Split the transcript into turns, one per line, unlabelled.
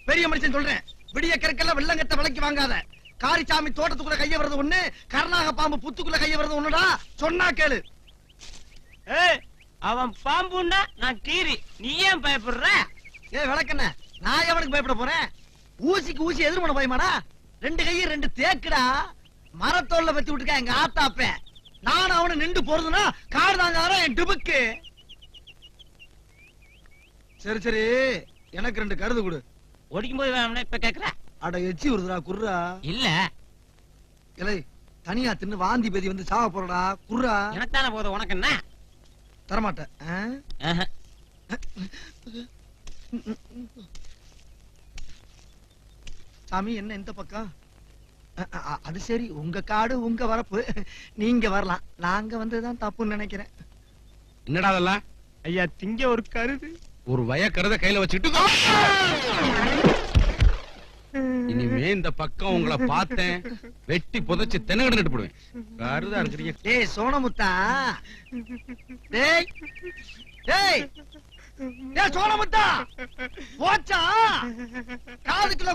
பெரிய மனுஷன் சொல்றேன், விடிய கற்கெல்லாம் வெள்ளங்கட்ட விலைக்கு வாங்காத. காரிச்சாமி தோட்டத்துக்குள்ள கைய வர்றது ஒண்ணு, கர்நாக பாம்பு புத்துக்குள்ள கைய வர்றது ஒண்ணுடா. சொன்னா கேளு.
அவன் பாம்புன்னா நான் கீரி, நீ ஏன் பயப்படுற?
விளக்கண்ண, நான் எவனுக்கு பயப்பட போறேன்? ஊசிக்கு ஊசி எதிர்மன பயமாடா. 2 கையும் 2 தேக்குடா. மரத்தோல்ல வச்சு விட்டுருக்கேன் எங்க ஆத்தாப்ப. நான் அவனை நின்று போறதுன்னா காடு தாங்க என் டிபுக்கு. சரி சரி, எனக்கு 2 கருது கொடு.
ஒடிக்கும் போது வேணும்னா இப்ப கேக்குற?
அட எச்சி வருதுடா, குர்ரா.
இல்ல
இலை தனியா தின்னு வாந்தி பேதி வந்து சாவ போறடா, குர்ரா.
எனக்கு தானே போதும், உனக்கு என்ன?
தரமாட்டேன். சாமி என்ன இந்த பக்கம்? அது சரி, உங்க காடு உங்க வரப்பு, நீங்க வரலாம். நாங்க வந்ததுதான் தப்புன்னு நினைக்கிறேன்.
என்னடா அதெல்லாம்?
ஐயா, திங்க ஒரு கருது.
ஒரு வய கருத கையில வச்சுட்டு இனிமே இந்த பக்கம் உங்களை பார்த்தேன், வெட்டி புதைச்சு தென்னகடு நட்டு போடுவேன். கருதா இருக்கிறீங்க.
டேய் சோனமுத்தா, டேய் டேய் டேய் சோனமுத்தா, போச்சா காதுக்குள்ள